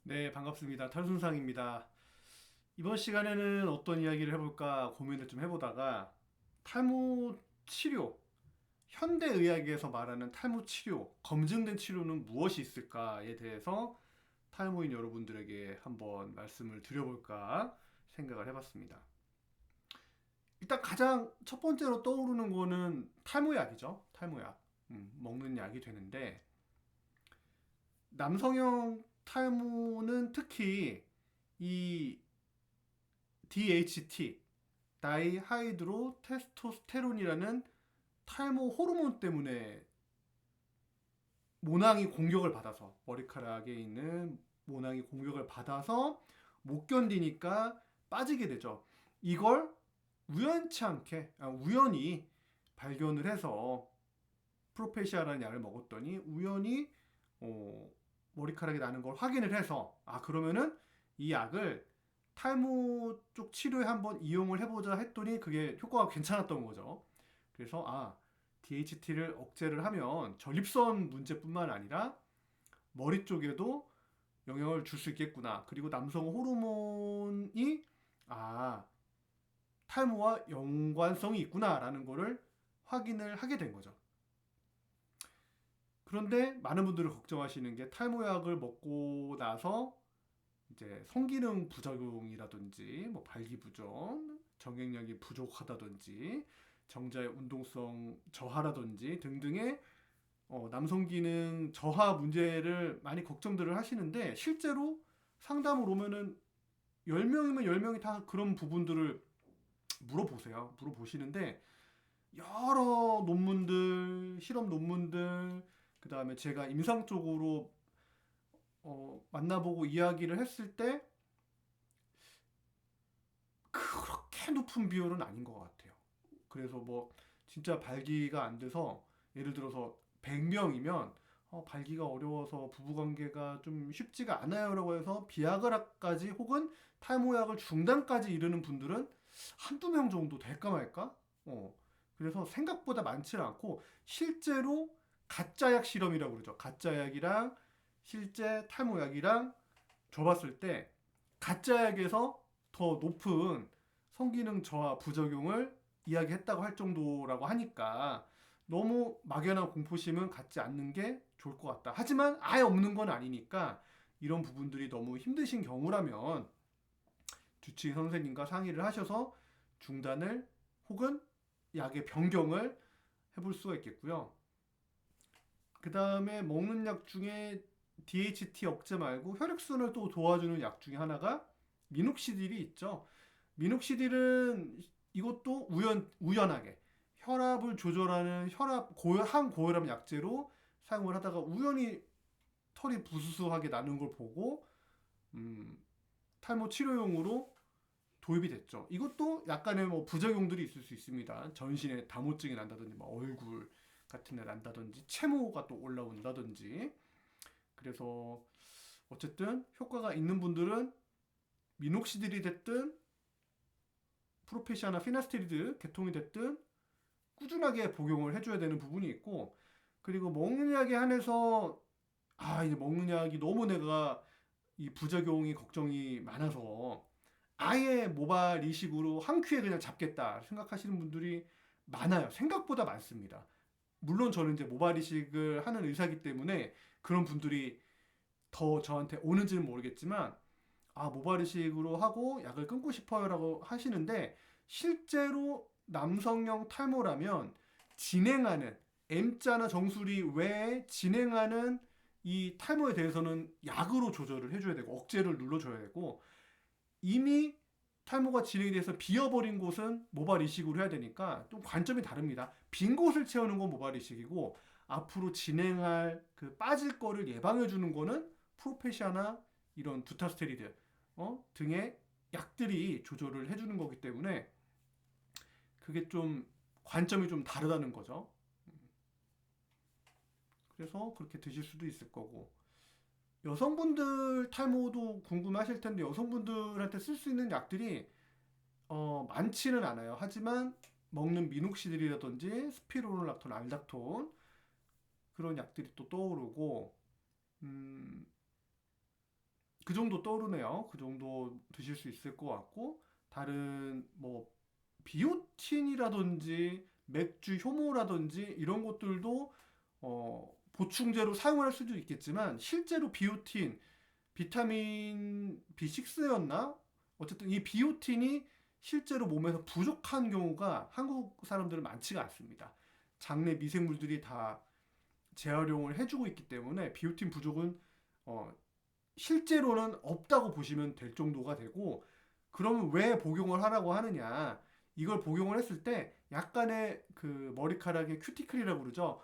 네, 반갑습니다. 탈순상입니다. 이번 시간에는 어떤 이야기를 해볼까 고민을 좀 해보다가 탈모 치료, 현대의학에서 말하는 탈모 치료, 검증된 치료는 무엇이 있을까에 대해서 탈모인 여러분들에게 한번 말씀을 드려볼까 생각을 해봤습니다. 일단 가장 첫 번째로 떠오르는 거는 탈모약이죠. 탈모약. 먹는 약이 되는데 남성형 탈모는 특히 이 DHT, 다이하이드로 테스토스테론이라는 탈모 호르몬 때문에 모낭이 공격을 받아서 머리카락에 있는 모낭이 공격을 받아서 못 견디니까 빠지게 되죠. 이걸 우연치 않게 우연히 발견을 해서 프로페시아라는 약을 먹었더니 우연히 어, 머리카락이 나는 걸 확인을 해서 그러면은 이 약을 탈모 쪽 치료에 한번 이용을 해보자 했더니 그게 효과가 괜찮았던 거죠. 그래서 DHT를 억제를 하면 전립선 문제뿐만 아니라 머리 쪽에도 영향을 줄 수 있겠구나. 그리고 남성 호르몬이 아 탈모와 연관성이 있구나라는 거를 확인을 하게 된 거죠. 그런데 많은 분들이 걱정하시는 게 탈모약을 먹고 나서 이제 성기능 부작용이라든지 뭐 발기부전, 정액량이 부족하다든지 정자의 운동성 저하라든지 등등의 남성 기능 저하 문제를 많이 걱정들을 하시는데 실제로 상담을 오면은 10명이면 10명이 다 그런 부분들을 물어보세요. 물어보시는데 여러 논문들, 실험 논문들, 그 다음에 제가 임상 쪽으로 만나보고 이야기를 했을 때 그렇게 높은 비율은 아닌 것 같아요. 그래서 뭐 진짜 발기가 안 돼서 예를 들어서 100명이면 발기가 어려워서 부부관계가 좀 쉽지가 않아요라고 해서 비아그라까지 혹은 탈모약을 중단까지 이르는 분들은 한두 명 정도 될까 말까? 그래서 생각보다 많지는 않고 실제로 가짜약 실험이라고 그러죠. 가짜약이랑 실제 탈모약이랑 줘봤을 때 가짜약에서 더 높은 성기능 저하 부작용을 이야기했다고 할 정도라고 하니까 너무 막연한 공포심은 갖지 않는 게 좋을 것 같다. 하지만 아예 없는 건 아니니까 이런 부분들이 너무 힘드신 경우라면 주치의 선생님과 상의를 하셔서 중단을 혹은 약의 변경을 해볼 수가 있겠고요. 그 다음에 먹는 약 중에 DHT 억제 말고 혈액순환을 또 도와주는 약 중에 하나가 미녹시딜이 있죠. 미녹시딜은 이것도 우연하게 혈압을 조절하는 항고혈압 약제로 사용을 하다가 우연히 털이 부스스하게 나는 걸 보고 탈모 치료용으로 도입이 됐죠. 이것도 약간의 뭐 부작용들이 있을 수 있습니다. 전신에 다모증이 난다든지, 뭐 얼굴 같은 데 난다든지, 채모가 또 올라온다든지. 그래서 어쨌든 효과가 있는 분들은 미녹시딜이 됐든 프로페시아나 피나스테리드 계통이 됐든 꾸준하게 복용을 해줘야 되는 부분이 있고, 그리고 먹는 약에 한해서 이제 먹는 약이 너무 내가 이 부작용이 걱정이 많아서 아예 모발 이식으로 한 큐에 그냥 잡겠다 생각하시는 분들이 많아요. 생각보다 많습니다. 물론 저는 이제 모발 이식을 하는 의사이기 때문에 그런 분들이 더 저한테 오는지는 모르겠지만 모발 이식으로 하고 약을 끊고 싶어요라고 하시는데 실제로 남성형 탈모라면 진행하는 M자나 정수리 외에 진행하는 이 탈모에 대해서는 약으로 조절을 해줘야 되고 억제를 눌러줘야 되고 이미 탈모가 진행이 돼서 비어버린 곳은 모발 이식으로 해야 되니까 좀 관점이 다릅니다. 빈 곳을 채우는 건 모발 이식이고 앞으로 진행할 그 빠질 거를 예방해 주는 거는 프로페시아나 이런 두타스테리드 등의 약들이 조절을 해주는 거기 때문에 그게 좀 관점이 좀 다르다는 거죠. 그래서 그렇게 드실 수도 있을 거고 여성분들 탈모도 궁금하실 텐데 여성분들한테 쓸 수 있는 약들이 많지는 않아요. 하지만 먹는 미녹시딜이라든지 스피루론락톤, 알닥톤 그런 약들이 또 떠오르고 음, 그 정도 떠오르네요. 그 정도 드실 수 있을 것 같고, 다른 뭐 비오틴이라든지 맥주 효모라든지 이런 것들도 보충제로 사용할 수도 있겠지만, 실제로 비오틴, 비타민 B6였나? 어쨌든 이 비오틴이 실제로 몸에서 부족한 경우가 한국 사람들은 많지가 않습니다. 장내 미생물들이 다 재활용을 해주고 있기 때문에 비오틴 부족은 어, 실제로는 없다고 보시면 될 정도가 되고, 그러면 왜 복용을 하라고 하느냐? 이걸 복용을 했을 때 약간의 그 머리카락의 큐티클이라고 그러죠.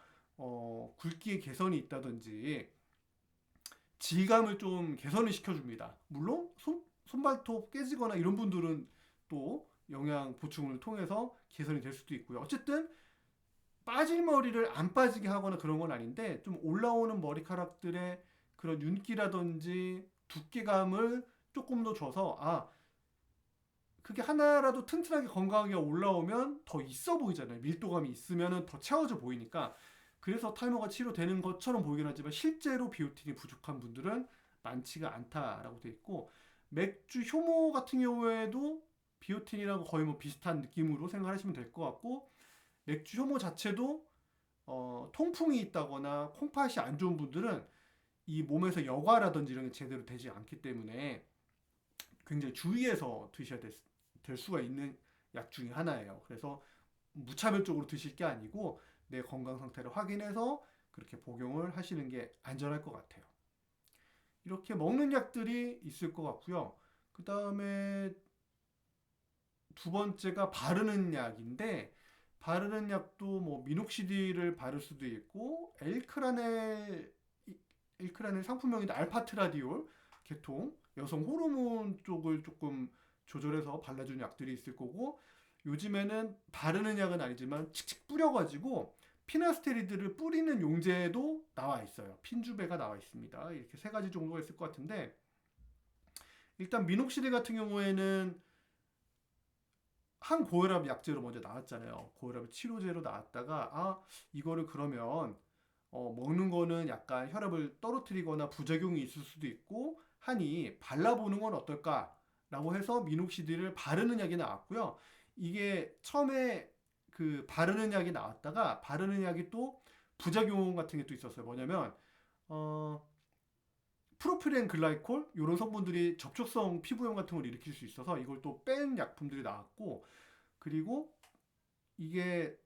굵기의 개선이 있다든지 질감을 좀 개선을 시켜줍니다. 물론 손발톱 깨지거나 이런 분들은 또 영양 보충을 통해서 개선이 될 수도 있고요. 어쨌든 빠질 머리를 안 빠지게 하거나 그런 건 아닌데, 좀 올라오는 머리카락들의 그런 윤기라든지 두께감을 조금 더 줘서, 그게 하나라도 튼튼하게 건강하게 올라오면 더 있어 보이잖아요. 밀도감이 있으면 더 채워져 보이니까. 그래서 탈모가 치료되는 것처럼 보이긴 하지만 실제로 비오틴이 부족한 분들은 많지가 않다라고 돼 있고, 맥주 효모 같은 경우에도 비오틴이랑 거의 뭐 비슷한 느낌으로 생각하시면 될 것 같고, 맥주 효모 자체도 통풍이 있다거나 콩팥이 안 좋은 분들은 이 몸에서 여과라든지 이런 게 제대로 되지 않기 때문에 굉장히 주의해서 드셔야 될 수가 있는 약 중에 하나예요. 그래서 무차별적으로 드실 게 아니고 내 건강 상태를 확인해서 그렇게 복용을 하시는 게 안전할 것 같아요. 이렇게 먹는 약들이 있을 것 같고요. 그 다음에 두 번째가 바르는 약인데, 바르는 약도 뭐 미녹시딜을 바를 수도 있고, 엘크라넬 상품명인데 알파트라디올 계통 여성 호르몬 쪽을 조금 조절해서 발라주는 약들이 있을 거고, 요즘에는 바르는 약은 아니지만 칙칙 뿌려가지고 피나스테리드를 뿌리는 용제도 나와 있어요. 핀주베가 나와 있습니다. 이렇게 세 가지 정도가 있을 것 같은데, 일단 미녹시딜 같은 경우에는 항고혈압 약제로 먼저 나왔잖아요. 고혈압 치료제로 나왔다가, 이거를 그러면 먹는 거는 약간 혈압을 떨어뜨리거나 부작용이 있을 수도 있고 하니 발라보는 건 어떨까라고 해서 미녹시딜을 바르는 약이 나왔고요. 이게 처음에 그 바르는 약이 나왔다가, 바르는 약이 또 부작용 같은 게 또 있었어요. 뭐냐면 프로필렌 글라이콜 이런 성분들이 접촉성 피부염 같은 걸 일으킬 수 있어서 이걸 또 뺀 약품들이 나왔고, 그리고 이게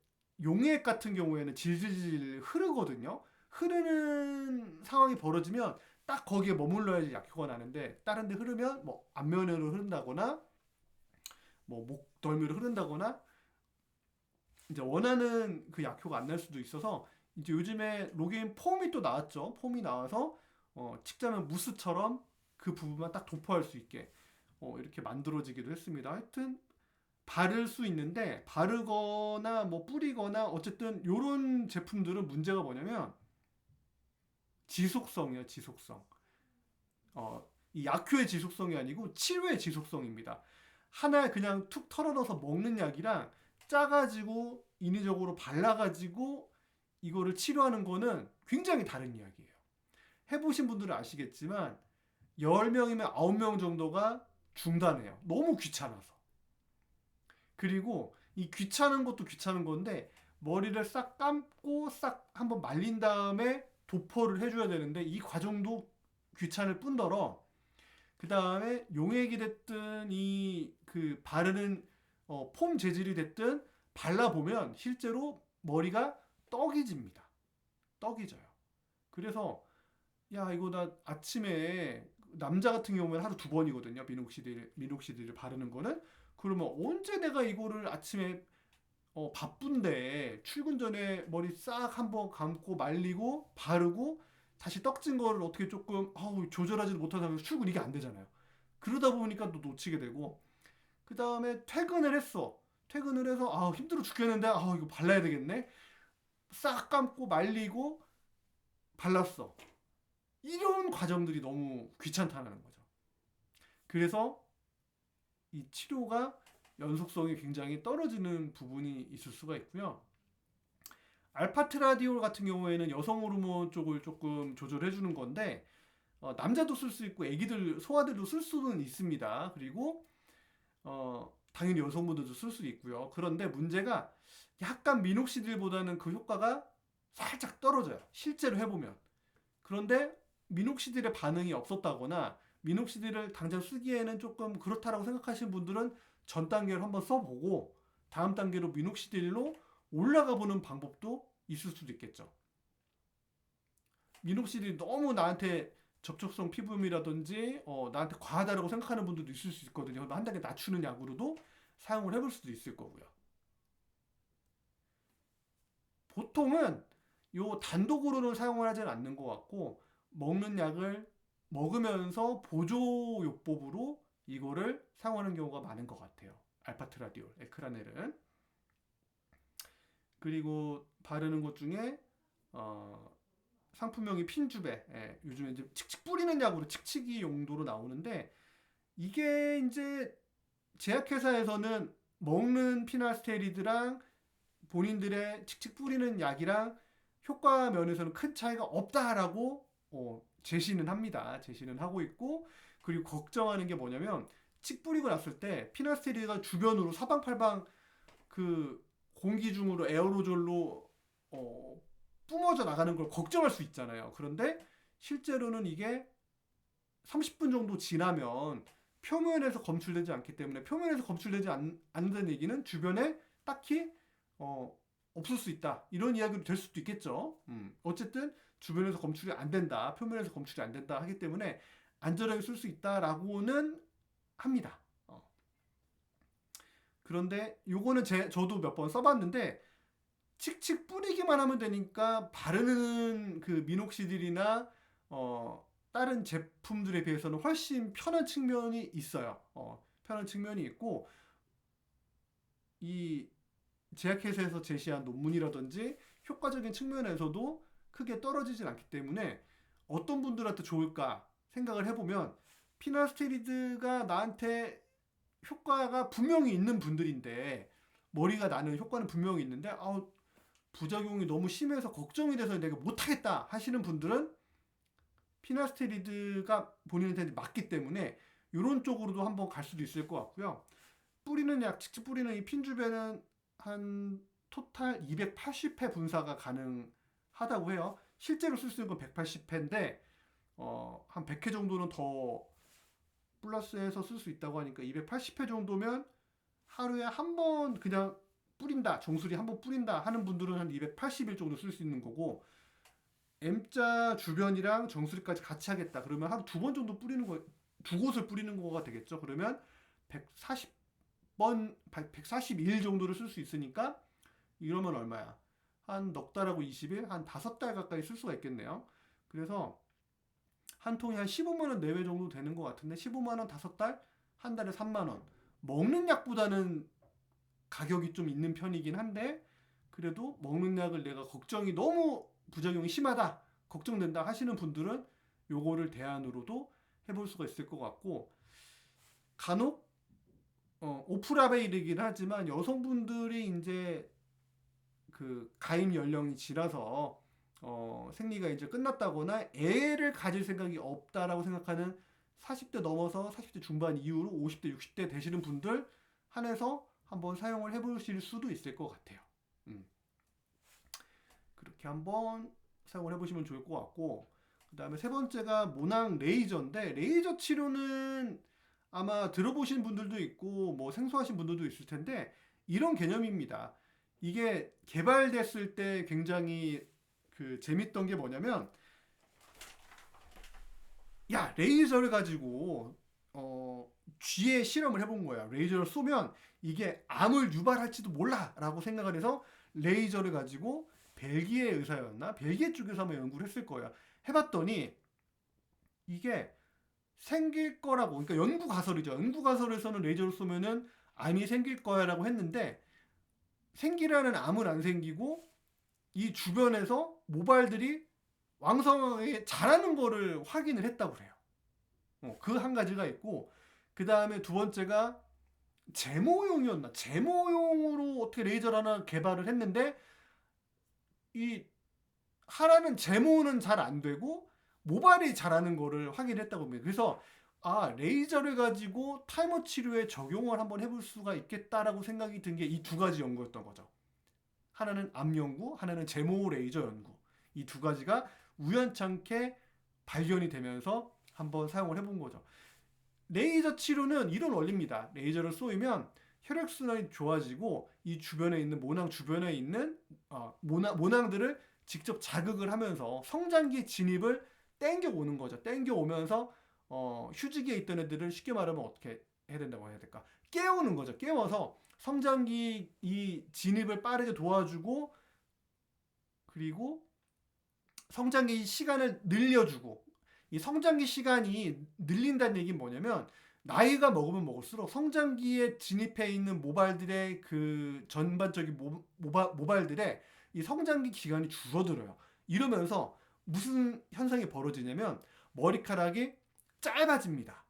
용액 같은 경우에는 질질질 흐르거든요. 흐르는 상황이 벌어지면 딱 거기에 머물러야지 약효가 나는데, 다른 데 흐르면 뭐 안면으로 흐른다거나 뭐 목덜미로 흐른다거나 이제 원하는 그 약효가 안 날 수도 있어서, 이제 요즘에 로게인 폼이 또 나왔죠. 폼이 나와서 칙자면 무스처럼 그 부분만 딱 도포할 수 있게 이렇게 만들어지기도 했습니다. 하여튼 바를 수 있는데, 바르거나 뭐 뿌리거나 어쨌든 요런 제품들은 문제가 뭐냐면 지속성이에요. 지속성. 이 약효의 지속성이 아니고 치료의 지속성입니다. 하나 그냥 툭 털어넣어서 먹는 약이랑 짜가지고 인위적으로 발라가지고 이거를 치료하는 거는 굉장히 다른 이야기예요. 해보신 분들은 아시겠지만 10명이면 9명 정도가 중단해요. 너무 귀찮아서. 그리고 이 귀찮은 것도 귀찮은 건데, 머리를 싹 감고 싹 한번 말린 다음에 도포를 해줘야 되는데 이 과정도 귀찮을 뿐더러, 그 다음에 용액이 됐든 이 그 바르는 폼 재질이 됐든 발라보면 실제로 머리가 떡이집니다. 떡이져요. 그래서 야, 이거 나 아침에, 남자 같은 경우는 하루 2번이거든요. 미녹시딜을 바르는 거는. 그러면 언제 내가 이거를 아침에 바쁜데 출근 전에 머리 싹 한번 감고 말리고 바르고 다시 떡진 거를 어떻게 조금 조절하지도 못하다 보면 출근 이게 안 되잖아요. 그러다 보니까 또 놓치게 되고, 그 다음에 퇴근을 했어. 퇴근을 해서 힘들어 죽겠는데 이거 발라야 되겠네. 싹 감고 말리고 발랐어. 이런 과정들이 너무 귀찮다는 거죠. 그래서 이 치료가 연속성이 굉장히 떨어지는 부분이 있을 수가 있고요. 알파트라디올 같은 경우에는 여성 호르몬 쪽을 조금 조절해 주는 건데, 남자도 쓸 수 있고 애기들 소아들도 쓸 수는 있습니다. 그리고 당연히 여성분들도 쓸 수 있고요. 그런데 문제가 약간 미녹시딜보다는 그 효과가 살짝 떨어져요. 실제로 해보면. 그런데 미녹시딜의 반응이 없었다거나 미녹시딜을 당장 쓰기에는 조금 그렇다라고 생각하시는 분들은 전 단계를 한번 써보고 다음 단계로 미녹시딜로 올라가 보는 방법도 있을 수도 있겠죠. 미녹시딜이 너무 나한테 접촉성 피부염이라든지 나한테 과하다라고 생각하는 분들도 있을 수 있거든요. 한 단계 낮추는 약으로도 사용을 해볼 수도 있을 거고요. 보통은 요 단독으로는 사용을 하지는 않는 것 같고 먹는 약을 먹으면서 보조요법으로 이거를 사용하는 경우가 많은 것 같아요. 알파트라디올, 에크라넬은. 그리고 바르는 것 중에 상품명이 핀주베. 요즘에 이제 칙칙 뿌리는 약으로 칙칙이 용도로 나오는데 이게 이제 제약회사에서는 먹는 피나스테리드랑 본인들의 칙칙 뿌리는 약이랑 효과 면에서는 큰 차이가 없다라고 제시는 합니다. 제시는 하고 있고 그리고 걱정하는 게 뭐냐면 칙 뿌리고 났을 때 피나스테리드가 주변으로 사방팔방 그 공기 중으로 에어로졸로 뿜어져 나가는 걸 걱정할 수 있잖아요. 그런데 실제로는 이게 30분 정도 지나면 표면에서 검출되지 않기 때문에 표면에서 검출되지 않는다는 얘기는 주변에 딱히 없을 수 있다. 이런 이야기로 될 수도 있겠죠. 어쨌든 주변에서 검출이 안 된다. 표면에서 검출이 안 된다 하기 때문에 안전하게 쓸 수 있다라고는 합니다. 그런데 요거는 저도 몇 번 써봤는데 칙칙 뿌리기만 하면 되니까 바르는 그 미녹시딜이나 다른 제품들에 비해서는 훨씬 편한 측면이 있어요. 편한 측면이 있고 이 제약회사에서 제시한 논문이라든지 효과적인 측면에서도 크게 떨어지진 않기 때문에 어떤 분들한테 좋을까 생각을 해보면 피나스테리드가 나한테 효과가 분명히 있는 분들인데 머리가 나는 효과는 분명히 있는데 부작용이 너무 심해서 걱정이 돼서 내가 못하겠다 하시는 분들은 피나스테리드가 본인한테 맞기 때문에 이런 쪽으로도 한번 갈 수도 있을 것 같고요. 뿌리는 약, 직접 뿌리는 이 핀주베는 한 토탈 280회 분사가 가능하다고 해요. 실제로 쓸 수 있는 건 180회인데 한 100회 정도는 더 플러스해서 쓸 수 있다고 하니까 280회 정도면 하루에 한 번 그냥 뿌린다, 정수리 한 번 뿌린다 하는 분들은 한 280일 정도 쓸 수 있는 거고 M자 주변이랑 정수리까지 같이 하겠다 그러면 한 두 번 정도 뿌리는 거, 두 곳을 뿌리는 거가 되겠죠. 그러면 140번, 142일 정도를 쓸 수 있으니까 이러면 얼마야? 한 넉 달하고 20일, 한 5달 가까이 쓸 수가 있겠네요. 그래서 한 통이 한 15만 원 내외 정도 되는 것 같은데 15만 원 5달, 한 달에 3만 원. 먹는 약보다는 가격이 좀 있는 편이긴 한데 그래도 먹는 약을 내가 걱정이 너무 부작용이 심하다, 걱정된다 하시는 분들은 요거를 대안으로도 해볼 수가 있을 것 같고 간혹 오프라벨이긴 하지만 여성분들이 이제 그 가임 연령이 지나서 생리가 이제 끝났다거나 애를 가질 생각이 없다라고 생각하는 40대 넘어서 40대 중반 이후로 50대, 60대 되시는 분들 한해서 한번 사용을 해보실 수도 있을 것 같아요. 그렇게 한번 사용을 해보시면 좋을 것 같고 그 다음에 세 번째가 모낭 레이저인데 레이저 치료는 아마 들어보신 분들도 있고 뭐 생소하신 분들도 있을 텐데 이런 개념입니다. 이게 개발됐을 때 굉장히 그 재밌던 게 뭐냐면 야 레이저를 가지고 쥐에 실험을 해본 거야. 레이저를 쏘면 이게 암을 유발할지도 몰라 라고 생각을 해서 레이저를 가지고 벨기에 의사였나? 벨기에 쪽에서 한번 연구를 했을 거야. 해봤더니 이게 생길 거라고, 그러니까 연구 가설이죠. 연구 가설에서는 레이저를 쏘면은 암이 생길 거야라고 했는데 생기라는 암은 안 생기고 이 주변에서 모발들이 왕성하게 자라는 거를 확인을 했다고 그래요. 그 한 가지가 있고 그 다음에 두 번째가 제모용이었나? 제모용으로 어떻게 레이저를 하나 개발을 했는데 이 하라는 제모는 잘 안 되고 모발이 자라는 거를 확인했다고 합니다. 그래서 레이저를 가지고 탈모 치료에 적용을 한번 해볼 수가 있겠다라고 생각이 든 게 이 두 가지 연구였던 거죠. 하나는 암 연구, 하나는 제모 레이저 연구. 이 두 가지가 우연찮게 발견이 되면서 한번 사용을 해본 거죠. 레이저 치료는 이런 원리입니다. 레이저를 쏘이면 혈액순환이 좋아지고 이 주변에 있는 모낭 주변에 있는 모낭들을 직접 자극을 하면서 성장기 진입을 땡겨 오는 거죠. 땡겨 오면서 휴지기에 있던 애들을 쉽게 말하면 어떻게 해야 된다고 해야 될까? 깨우는 거죠. 깨워서 성장기 이 진입을 빠르게 도와주고 그리고 성장기 시간을 늘려주고 이 성장기 시간이 늘린다는 얘기는 뭐냐면 나이가 먹으면 먹을수록 성장기에 진입해 있는 모발들의 그 전반적인 모발들의 이 성장기 기간이 줄어들어요. 이러면서 무슨 현상이 벌어지냐면 머리카락이 짧아집니다.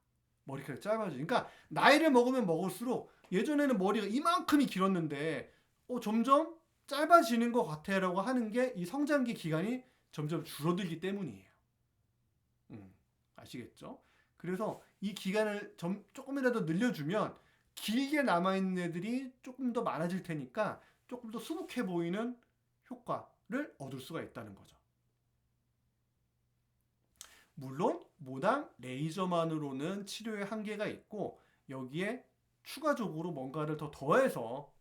머리카락이 짧아지니까 그러니까 나이를 먹으면 먹을수록 예전에는 머리가 이만큼이 길었는데 점점 짧아지는 것 같아라고 하는 게 이 성장기 기간이 점점 줄어들기 때문이에요. 아시겠죠? 그래서 이 기간을 조금이라도 늘려주면 길게 남아있는 애들이 조금 더 많아질 테니까 조금 더 수북해 보이는 효과를 얻을 수가 있다는 거죠. 물론 모낭 레이저만으로는 치료에 한계가 있고 여기에 추가적으로 뭔가를 더 더해서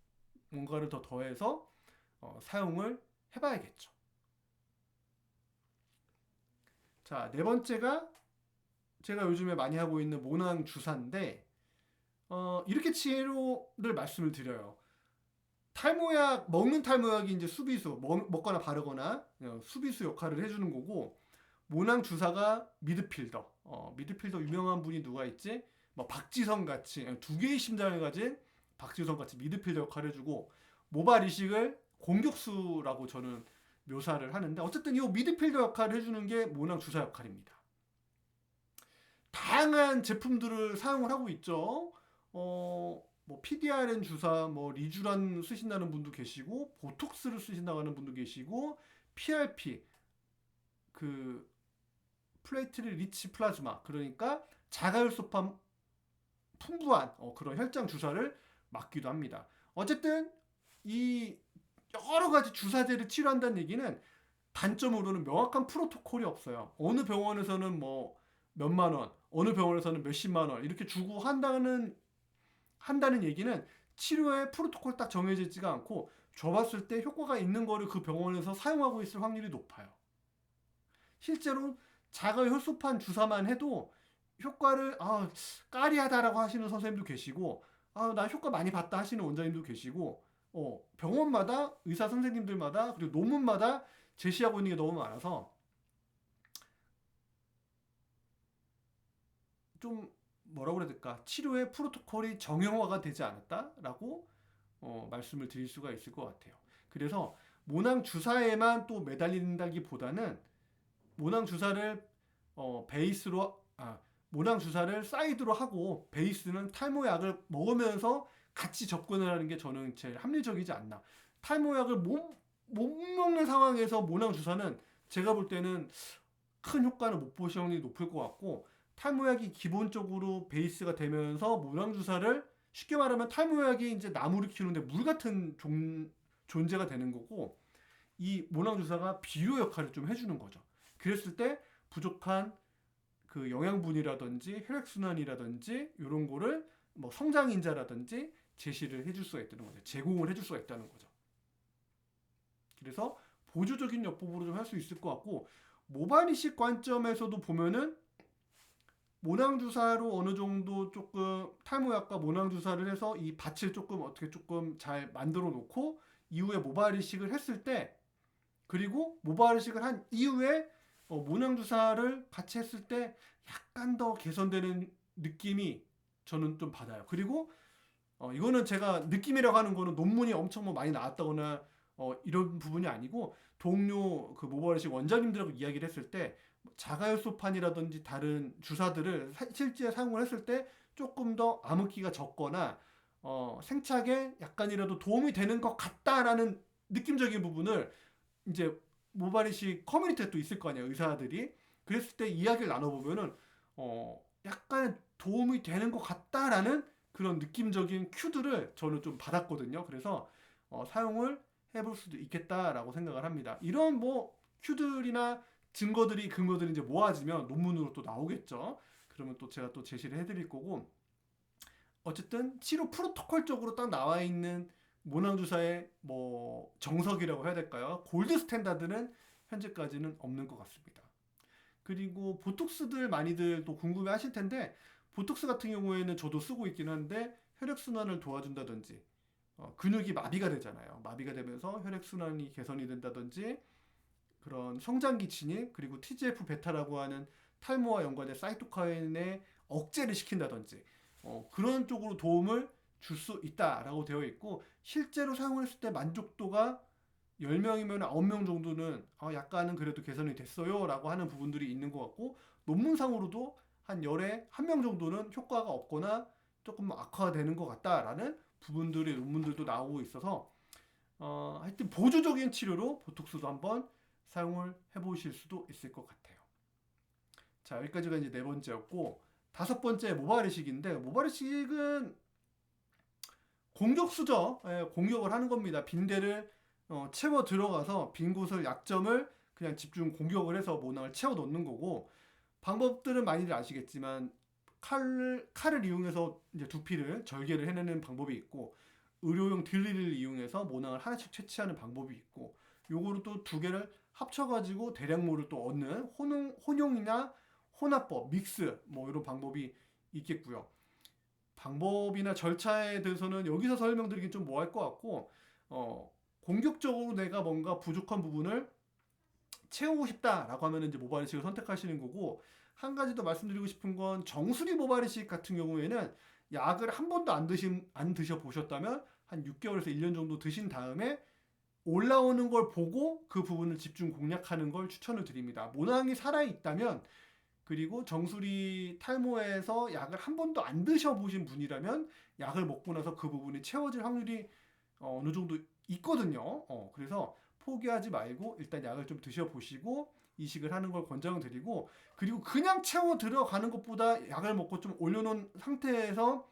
사용을 해봐야겠죠. 자, 네 번째가 제가 요즘에 많이 하고 있는 모낭 주사인데 이렇게 치료를 말씀을 드려요. 탈모약 먹는 탈모약이 이제 수비수 먹거나 바르거나 수비수 역할을 해주는 거고 모낭 주사가 미드필더. 미드필더 유명한 분이 누가 있지? 뭐 박지성 같이 두 개의 심장을 가진 박지성 같이 미드필더 역할을 해주고 모발 이식을 공격수라고 저는 묘사를 하는데 어쨌든 이 미드필더 역할을 해주는 게 모낭 주사 역할입니다. 다양한 제품들을 사용을 하고 있죠. 뭐 PDRN 주사, 뭐 리쥬란 쓰신다는 분도 계시고 보톡스를 쓰신다고 하는 분도 계시고 PRP 그 플레이트리 리치 플라즈마 그러니까 자가혈소판 풍부한 그런 혈장 주사를 맞기도 합니다. 어쨌든 이 여러 가지 주사제를 치료한다는 얘기는 단점으로는 명확한 프로토콜이 없어요. 어느 병원에서는 뭐 몇만 원, 어느 병원에서는 몇십만 원 이렇게 주고 한다는 얘기는 치료의 프로토콜 딱 정해져 있지가 않고 줘봤을 때 효과가 있는 거를 그 병원에서 사용하고 있을 확률이 높아요. 실제로 자가혈소판 주사만 해도 효과를 까리하다라고 하시는 선생님도 계시고 나 효과 많이 봤다 하시는 원장님도 계시고 병원마다 의사 선생님들마다 그리고 논문마다 제시하고 있는 게 너무 많아서 좀 뭐라고 그래야 될까 치료의 프로토콜이 정형화가 되지 않았다라고 말씀을 드릴 수가 있을 것 같아요. 그래서 모낭 주사에만 또 매달린다기보다는 모낭 주사를 베이스로 모낭 주사를 사이드로 하고 베이스는 탈모약을 먹으면서 같이 접근을 하는 게 저는 제일 합리적이지 않나. 탈모약을 못 먹는 상황에서 모낭 주사는 제가 볼 때는 큰 효과는 못 보실 확률이 높을 것 같고 탈모약이 기본적으로 베이스가 되면서 모낭 주사를 쉽게 말하면 탈모약이 이제 나무를 키우는데 물 같은 존재가 되는 거고 이 모낭 주사가 비료 역할을 좀 해주는 거죠. 그랬을 때 부족한 그 영양분이라든지 혈액순환이라든지 이런 거를 뭐 성장인자라든지 제시를 해줄 수가 있다는 거죠. 제공을 해줄 수가 있다는 거죠. 그래서 보조적인 요법으로 좀 할 수 있을 것 같고 모발 이식 관점에서도 보면은 모낭 주사로 어느 정도 조금 탈모약과 모낭 주사를 해서 이 밭을 조금 어떻게 조금 잘 만들어 놓고 이후에 모발 이식을 했을 때 그리고 모발 이식을 한 이후에 모낭 주사를 같이 했을 때 약간 더 개선되는 느낌이 저는 좀 받아요. 그리고 이거는 제가 느낌이라고 하는 거는 논문이 엄청 뭐 많이 나왔다거나 이런 부분이 아니고 동료 그 모발 이식 원장님들하고 이야기를 했을 때 자가혈소판이라든지 다른 주사들을 실제 사용을 했을 때 조금 더 암흑기가 적거나 생착에 약간이라도 도움이 되는 것 같다라는 느낌적인 부분을 이제 모발 이식 커뮤니티에 또 있을 거 아니에요. 의사들이 그랬을 때 이야기를 나눠보면은 약간 도움이 되는 것 같다라는 그런 느낌적인 큐들을 저는 좀 받았거든요. 그래서 사용을 해볼 수도 있겠다라고 생각을 합니다. 이런 뭐 큐들이나 증거들이 근거들이 이제 모아지면 논문으로 또 나오겠죠. 그러면 또 제가 또 제시를 해드릴 거고, 어쨌든 치료 프로토콜적으로 딱 나와 있는 모낭주사의 뭐 정석이라고 해야 될까요? 골드 스탠다드는 현재까지는 없는 것 같습니다. 그리고 보톡스들 많이들 또 궁금해 하실 텐데, 보톡스 같은 경우에는 저도 쓰고 있긴 한데 혈액순환을 도와준다든지, 근육이 마비가 되잖아요. 마비가 되면서 혈액순환이 개선이 된다든지, 그런 성장기 진입, 그리고 TGF 베타라고 하는 탈모와 연관된 사이토카인의 억제를 시킨다든지, 그런 쪽으로 도움을 줄 수 있다라고 되어 있고, 실제로 사용했을 때 만족도가 10명이면 9명 정도는 약간은 그래도 개선이 됐어요 라고 하는 부분들이 있는 것 같고, 논문상으로도 한 열에 1명 정도는 효과가 없거나 조금 악화되는 것 같다라는 부분들의 논문들도 나오고 있어서, 하여튼 보조적인 치료로 보톡스도 한번 사용을 해보실 수도 있을 것 같아요. 자, 여기까지가 이제 네 번째였고, 다섯 번째 모발이식인데, 모발이식은 공격수죠. 예, 공격을 하는 겁니다. 빈대를 채워 들어가서 빈 곳을 약점을 그냥 집중 공격을 해서 모낭을 채워 넣는 거고, 방법들은 많이들 아시겠지만 칼을 이용해서 이제 두피를 절개를 해내는 방법이 있고, 의료용 드릴을 이용해서 모낭을 하나씩 채취하는 방법이 있고, 요거를 또 두 개를 합쳐가지고 대량모를 또 얻는 혼용이나 혼합법, 믹스 뭐 이런 방법이 있겠고요. 방법이나 절차에 대해서는 여기서 설명드리긴 좀 뭐 할 것 같고, 공격적으로 내가 뭔가 부족한 부분을 채우고 싶다라고 하면 이제 모발이식을 선택하시는 거고, 한 가지 더 말씀드리고 싶은 건 정수리 모발이식 같은 경우에는 약을 한 번도 안 드셔 보셨다면 한 6개월에서 1년 정도 드신 다음에 올라오는 걸 보고 그 부분을 집중 공략하는 걸 추천을 드립니다. 모낭이 살아 있다면, 그리고 정수리 탈모에서 약을 한 번도 안 드셔보신 분이라면 약을 먹고 나서 그 부분이 채워질 확률이 어느 정도 있거든요. 그래서 포기하지 말고 일단 약을 좀 드셔보시고 이식을 하는 걸 권장드리고, 그리고 그냥 채워 들어가는 것보다 약을 먹고 좀 올려놓은 상태에서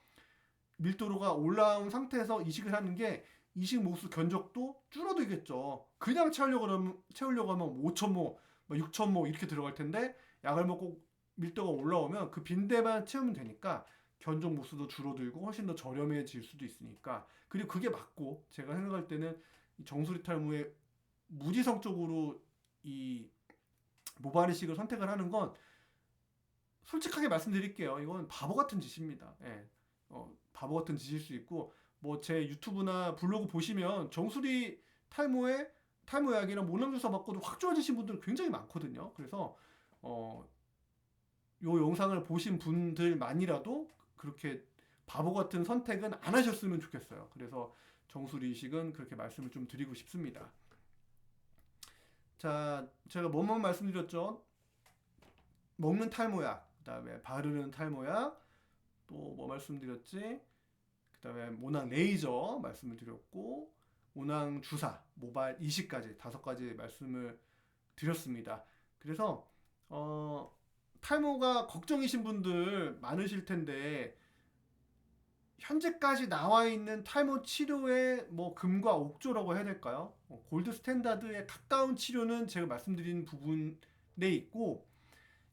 밀도가 올라온 상태에서 이식을 하는 게 이식 모수 견적도 줄어들겠죠. 그냥 채우려고 하면 5,000모, 6,000모 이렇게 들어갈 텐데, 약을 먹고 밀도가 올라오면 그 빈대만 채우면 되니까 견적 모수도 줄어들고 훨씬 더 저렴해질 수도 있으니까. 그리고 그게 맞고, 제가 생각할 때는 정수리 탈모에 무지성적으로 이 모발이식을 선택을 하는 건, 솔직하게 말씀드릴게요. 이건 바보 같은 짓입니다. 예. 바보 같은 짓일 수 있고, 뭐 제 유튜브나 블로그 보시면 정수리 탈모약이랑 모낭주사 맞고도 확 좋아지신 분들 굉장히 많거든요. 그래서 요 영상을 보신 분들만이라도 그렇게 바보 같은 선택은 안 하셨으면 좋겠어요. 그래서 정수리 이식은 그렇게 말씀을 좀 드리고 싶습니다. 자, 제가 뭐만 말씀드렸죠? 먹는 탈모약, 그 다음에 바르는 탈모약, 또 뭐 말씀드렸지? 그 다음에 모낭 레이저 말씀을 드렸고, 모낭 주사, 모발 이식까지 5가지 말씀을 드렸습니다. 그래서 탈모가 걱정이신 분들 많으실 텐데, 현재까지 나와 있는 탈모 치료의 뭐 금과 옥조라고 해야 될까요? 골드 스탠다드에 가까운 치료는 제가 말씀드린 부분에 있고,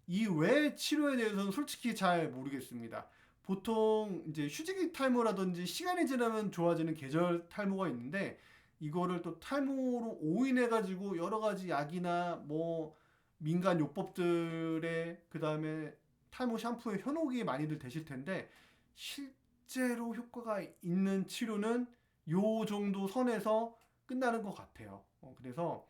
이 외의 치료에 대해서는 솔직히 잘 모르겠습니다. 보통 이제 휴지기 탈모라든지 시간이 지나면 좋아지는 계절 탈모가 있는데, 이거를 또 탈모로 오인해가지고 여러 가지 약이나 뭐 민간 요법들에, 그 다음에 탈모 샴푸에 현혹이 많이들 되실 텐데, 실제로 효과가 있는 치료는 요 정도 선에서 끝나는 것 같아요. 그래서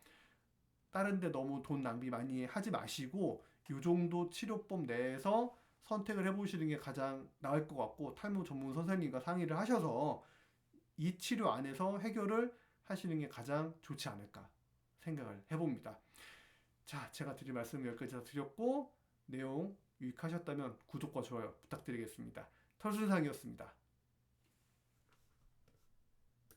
다른 데 너무 돈 낭비 많이 하지 마시고 요 정도 치료법 내에서 선택을 해보시는 게 가장 나을 것 같고, 탈모 전문 선생님과 상의를 하셔서 이 치료 안에서 해결을 하시는 게 가장 좋지 않을까 생각을 해봅니다. 자, 제가 드릴 말씀 여기까지 다 드렸고, 내용 유익하셨다면 구독과 좋아요 부탁드리겠습니다. 털순상이었습니다.